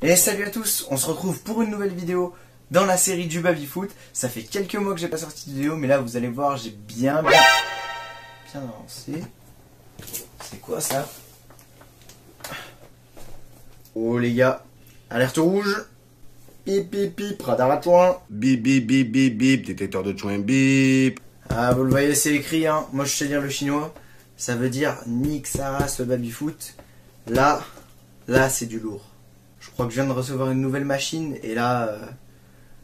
Et salut à tous, on se retrouve pour une nouvelle vidéo dans la série du baby-foot. Ça fait quelques mois que j'ai pas sorti de vidéo, mais là vous allez voir, j'ai bien avancé. C'est quoi ça? Oh les gars, alerte rouge. Bip bip bip, radar à toi. Bip bip bip bip bip, détecteur de chouin bip. Ah vous le voyez, c'est écrit hein. Moi je sais lire le chinois. Ça veut dire nique sa race le baby-foot. Là c'est du lourd. Je crois que je viens de recevoir une nouvelle machine et là,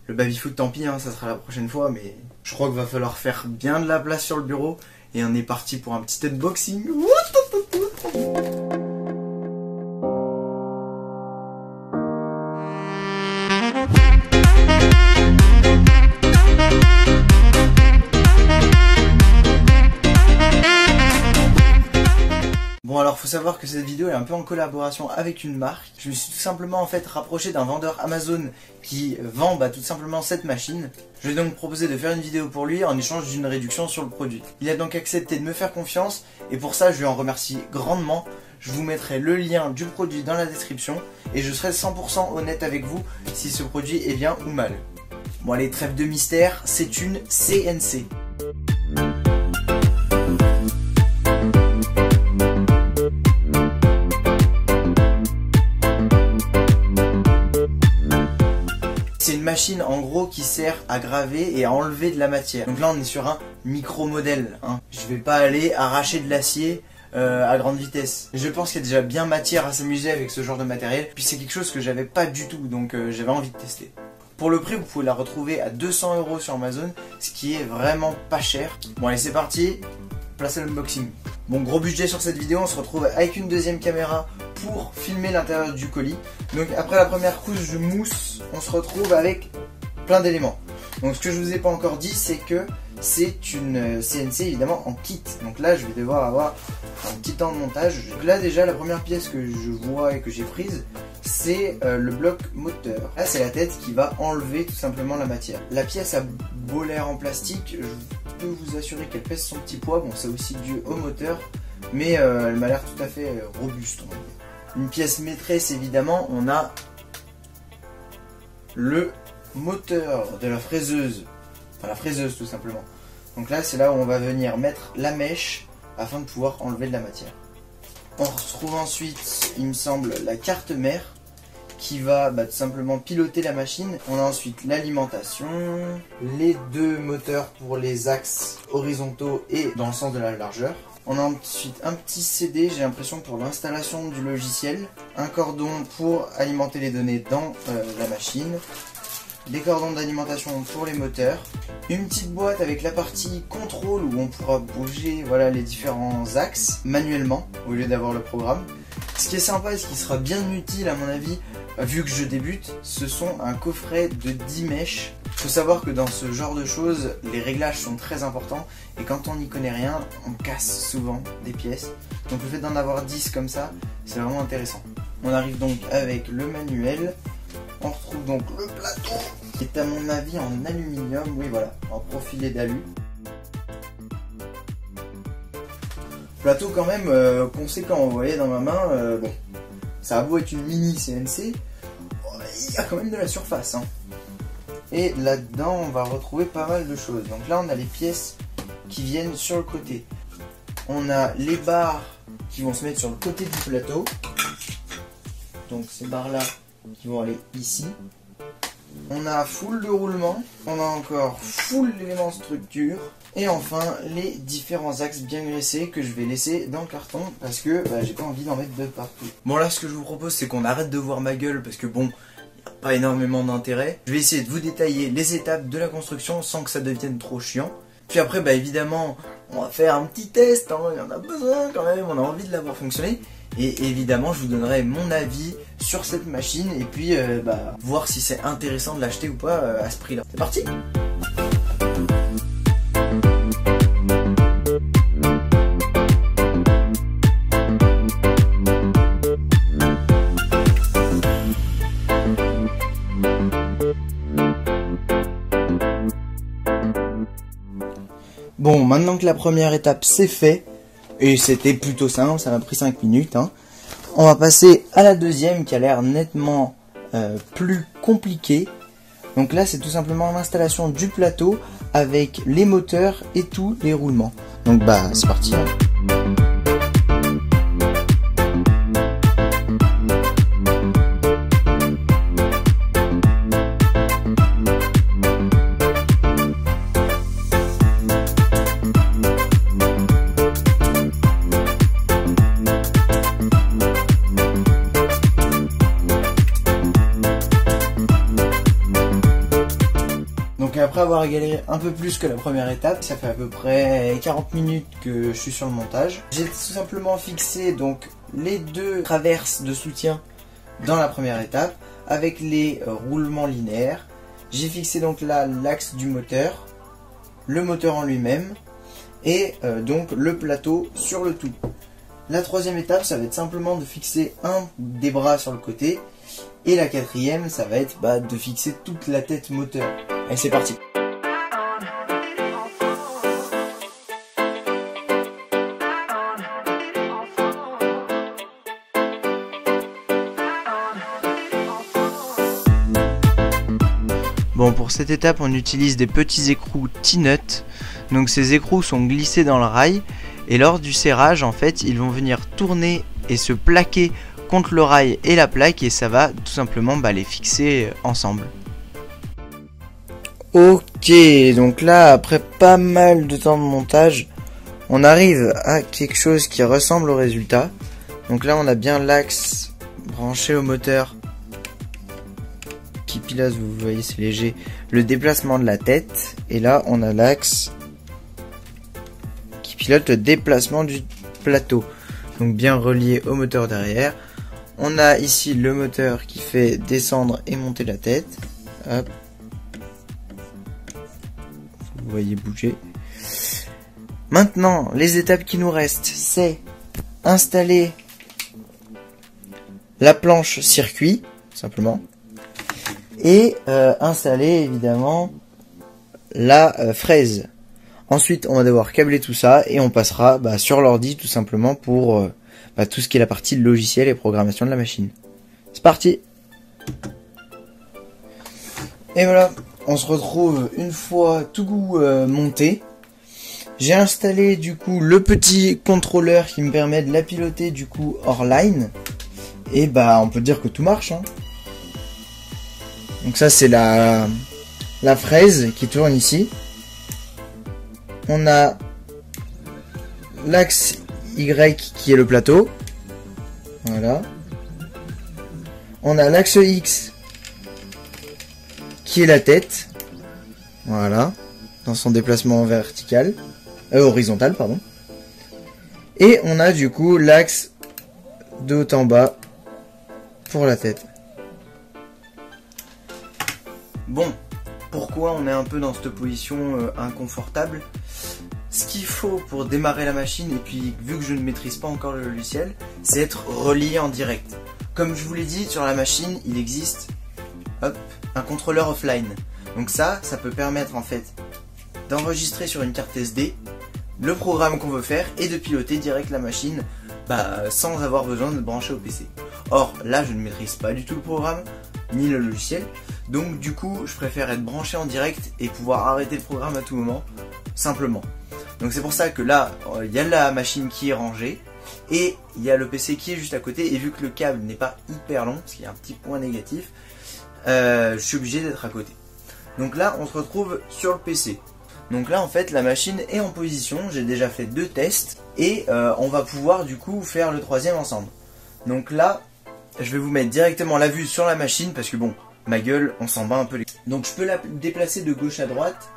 le baby-foot tant pis, hein, ça sera la prochaine fois, mais je crois qu'il va falloir faire bien de la place sur le bureau et on est parti pour un petit unboxing. Bon alors faut savoir que cette vidéo est un peu en collaboration avec une marque. Je me suis tout simplement en fait rapproché d'un vendeur Amazon qui vend tout simplement cette machine. Je vais donc proposer de faire une vidéo pour lui en échange d'une réduction sur le produit. Il a donc accepté de me faire confiance et pour ça je lui en remercie grandement. Je vous mettrai le lien du produit dans la description et je serai 100% honnête avec vous si ce produit est bien ou mal. Bon allez, trêve de mystère, c'est une CNC. C'est une machine en gros qui sert à graver et à enlever de la matière. Donc là on est sur un micro-modèle. Hein. Je vais pas aller arracher de l'acier à grande vitesse. Je pense qu'il y a déjà bien matière à s'amuser avec ce genre de matériel. Puis c'est quelque chose que j'avais pas du tout, donc j'avais envie de tester. Pour le prix, vous pouvez la retrouver à 200 € sur Amazon, ce qui est vraiment pas cher. Bon allez c'est parti, place à l'unboxing. Bon gros budget sur cette vidéo, on se retrouve avec une deuxième caméra pour filmer l'intérieur du colis. Donc après la première couche de mousse, on se retrouve avec plein d'éléments. Donc ce que je vous ai pas encore dit, c'est que c'est une CNC évidemment en kit. Donc là je vais devoir avoir un petit temps de montage. Donc là déjà la première pièce que je vois et que j'ai prise, c'est le bloc moteur. Là c'est la tête qui va enlever tout simplement la matière. La pièce a beau l'air en plastique, je peux vous assurer qu'elle pèse son petit poids. Bon c'est aussi dû au moteur, mais elle m'a l'air tout à fait robuste. Une pièce maîtresse évidemment, on a le moteur de la fraiseuse, enfin la fraiseuse tout simplement. Donc là c'est là où on va venir mettre la mèche afin de pouvoir enlever de la matière. On retrouve ensuite, il me semble, la carte mère qui va tout simplement piloter la machine. On a ensuite l'alimentation, les deux moteurs pour les axes horizontaux et dans le sens de la largeur. On a ensuite un petit CD, j'ai l'impression, pour l'installation du logiciel. Un cordon pour alimenter les données dans la machine. Des cordons d'alimentation pour les moteurs. Une petite boîte avec la partie contrôle où on pourra bouger les différents axes manuellement au lieu d'avoir le programme. Ce qui est sympa et ce qui sera bien utile à mon avis, vu que je débute, ce sont un coffret de 10 mèches. Il faut savoir que dans ce genre de choses, les réglages sont très importants et quand on n'y connaît rien, on casse souvent des pièces. Donc le fait d'en avoir 10 comme ça, c'est vraiment intéressant. On arrive donc avec le manuel. On retrouve donc le plateau qui est à mon avis en aluminium, oui voilà, en profilé d'alu. Plateau quand même conséquent, vous voyez dans ma main, bon, ça a beau être une mini CNC, il y a quand même de la surface. Hein. Et là-dedans on va retrouver pas mal de choses. Donc là on a les pièces qui viennent sur le côté. On a les barres qui vont se mettre sur le côté du plateau. Donc ces barres là qui vont aller ici. On a full de roulement, on a encore full d'éléments structure et enfin les différents axes bien graissés que je vais laisser dans le carton parce que j'ai pas envie d'en mettre de partout. Bon là ce que je vous propose c'est qu'on arrête de voir ma gueule parce que bon, il n'y a pas énormément d'intérêt. Je vais essayer de vous détailler les étapes de la construction sans que ça devienne trop chiant. Puis après évidemment on va faire un petit test, hein, il y en a besoin quand même, on a envie de l'avoir fonctionné. Et évidemment je vous donnerai mon avis sur cette machine et puis voir si c'est intéressant de l'acheter ou pas à ce prix là. C'est parti! Bon, maintenant que la première étape c'est fait, et c'était plutôt simple, ça m'a pris 5 minutes, hein, on va passer à la deuxième qui a l'air nettement plus compliqué. Donc là c'est tout simplement l'installation du plateau avec les moteurs et tous les roulements. Donc bah c'est parti. Donc après avoir galéré un peu plus que la première étape, ça fait à peu près 40 minutes que je suis sur le montage. J'ai tout simplement fixé donc les deux traverses de soutien dans la première étape avec les roulements linéaires. J'ai fixé donc là l'axe du moteur, le moteur en lui-même et donc le plateau sur le tout. La troisième étape, ça va être simplement de fixer un des bras sur le côté et la quatrième, ça va être de fixer toute la tête moteur. Allez, c'est parti. Bon, pour cette étape, on utilise des petits écrous T-nut. Donc ces écrous sont glissés dans le rail et lors du serrage, en fait, ils vont venir tourner et se plaquer contre le rail et la plaque et ça va tout simplement les fixer ensemble. Ok, donc là, après pas mal de temps de montage, on arrive à quelque chose qui ressemble au résultat. Donc là, on a bien l'axe branché au moteur qui pilote, vous voyez, c'est léger, le déplacement de la tête. Et là, on a l'axe qui pilote le déplacement du plateau. Donc bien relié au moteur derrière. On a ici le moteur qui fait descendre et monter la tête. Hop. Vous voyez bouger. Maintenant, les étapes qui nous restent, c'est installer la planche circuit, simplement, et installer évidemment la fraise. Ensuite, on va devoir câbler tout ça et on passera sur l'ordi tout simplement pour tout ce qui est la partie logiciel et programmation de la machine. C'est parti! Et voilà, on se retrouve une fois tout monté. J'ai installé du coup le petit contrôleur qui me permet de la piloter du coup hors line. Et on peut dire que tout marche, hein. Donc ça c'est la fraise qui tourne ici. On a l'axe Y qui est le plateau. Voilà. On a l'axe X qui est la tête. Voilà. Dans son déplacement vertical. Horizontal, pardon. Et on a du coup l'axe de haut en bas pour la tête. Bon, pourquoi on est un peu dans cette position inconfortable? Ce qu'il faut pour démarrer la machine, et puis vu que je ne maîtrise pas encore le logiciel, c'est être relié en direct. Comme je vous l'ai dit, sur la machine, il existe un contrôleur offline. Donc ça peut permettre en fait d'enregistrer sur une carte SD le programme qu'on veut faire et de piloter direct la machine sans avoir besoin de brancher au PC. Or là, je ne maîtrise pas du tout le programme ni le logiciel, donc du coup je préfère être branché en direct et pouvoir arrêter le programme à tout moment, simplement. Donc c'est pour ça que là, il y a la machine qui est rangée et il y a le PC qui est juste à côté, et vu que le câble n'est pas hyper long, parce qu'il y a un petit point négatif, je suis obligé d'être à côté. Donc là on se retrouve sur le PC. Donc là en fait la machine est en position, j'ai déjà fait 2 tests et on va pouvoir du coup faire le troisième ensemble. Donc là je vais vous mettre directement la vue sur la machine parce que bon, ma gueule, on s'en bat un peu les... Donc je peux la déplacer de gauche à droite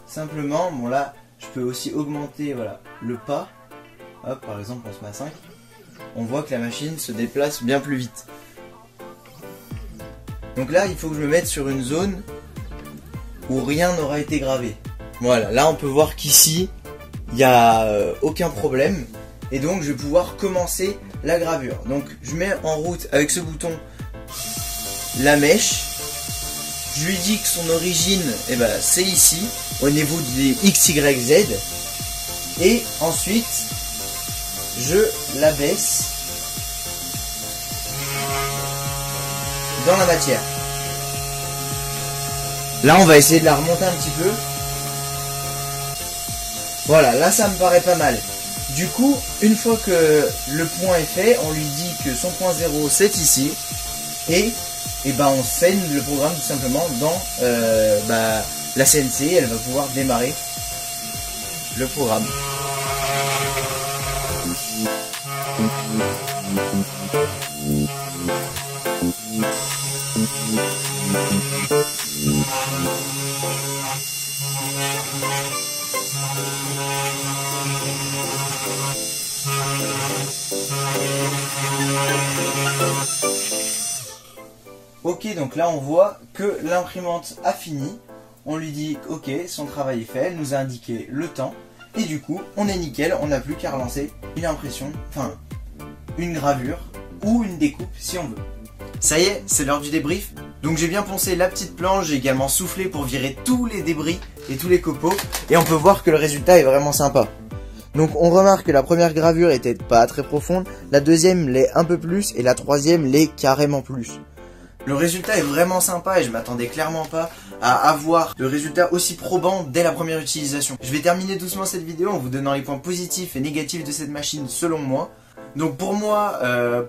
simplement. Bon là je peux aussi augmenter le pas. Hop, par exemple on se met à 5. On voit que la machine se déplace bien plus vite. Donc là il faut que je me mette sur une zone où rien n'aura été gravé. Voilà, là on peut voir qu'ici il n'y a aucun problème. Et donc je vais pouvoir commencer la gravure. Donc je mets en route avec ce bouton la mèche. Je lui dis que son origine c'est ici, au niveau des XYZ. Et ensuite je la baisse dans la matière. Là on va essayer de la remonter un petit peu. Voilà, là ça me paraît pas mal. Du coup, une fois que le point est fait, on lui dit que son point 0 c'est ici. Et ben on scène le programme tout simplement dans la CNC, elle va pouvoir démarrer le programme. Ok, donc là on voit que l'imprimante a fini. On lui dit ok, son travail est fait, elle nous a indiqué le temps. Et du coup, on est nickel, on n'a plus qu'à relancer une impression, enfin une gravure ou une découpe si on veut. Ça y est, c'est l'heure du débrief. Donc j'ai bien poncé la petite planche, j'ai également soufflé pour virer tous les débris et tous les copeaux. Et on peut voir que le résultat est vraiment sympa. Donc on remarque que la première gravure était pas très profonde, la deuxième l'est un peu plus et la troisième l'est carrément plus. Le résultat est vraiment sympa et je m'attendais clairement pas à avoir de résultats aussi probants dès la première utilisation. Je vais terminer doucement cette vidéo en vous donnant les points positifs et négatifs de cette machine selon moi. Donc pour moi,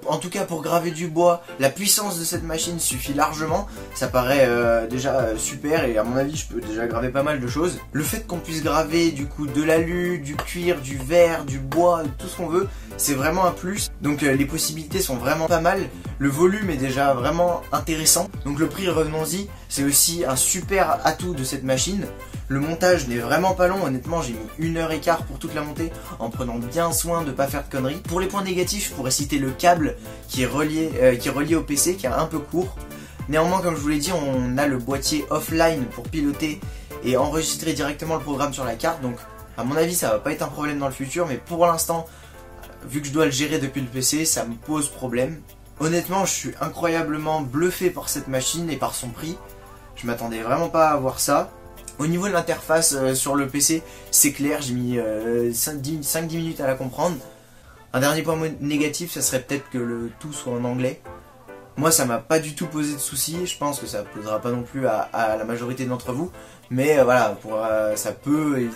en tout cas pour graver du bois, la puissance de cette machine suffit largement. Ça paraît déjà super et à mon avis je peux déjà graver pas mal de choses. Le fait qu'on puisse graver du coup de l'alu, du cuir, du verre, du bois, tout ce qu'on veut, c'est vraiment un plus. Donc les possibilités sont vraiment pas mal. Le volume est déjà vraiment intéressant. Donc le prix, revenons-y, c'est aussi un super atout de cette machine. Le montage n'est vraiment pas long, honnêtement j'ai mis 1h15 pour toute la montée en prenant bien soin de ne pas faire de conneries. Pour les points négatifs, je pourrais citer le câble qui est relié au PC, qui est un peu court. Néanmoins, comme je vous l'ai dit, on a le boîtier offline pour piloter et enregistrer directement le programme sur la carte. Donc à mon avis ça va pas être un problème dans le futur, mais pour l'instant, vu que je dois le gérer depuis le PC, ça me pose problème. Honnêtement, je suis incroyablement bluffé par cette machine et par son prix. Je m'attendais vraiment pas à voir ça. Au niveau de l'interface sur le PC, c'est clair, j'ai mis 5-10 minutes à la comprendre. Un dernier point négatif, ça serait peut-être que le tout soit en anglais. Moi, ça m'a pas du tout posé de soucis, je pense que ça posera pas non plus à la majorité d'entre vous. Mais voilà, ça peut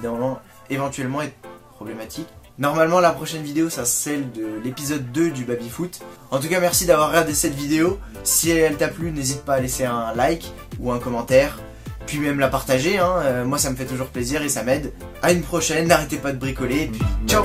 éventuellement être problématique. Normalement, la prochaine vidéo, ça c'est celle de l'épisode 2 du Babyfoot. En tout cas, merci d'avoir regardé cette vidéo. Si elle t'a plu, n'hésite pas à laisser un like ou un commentaire. Puis même la partager, hein. Moi ça me fait toujours plaisir et ça m'aide. À une prochaine, n'arrêtez pas de bricoler et puis ciao.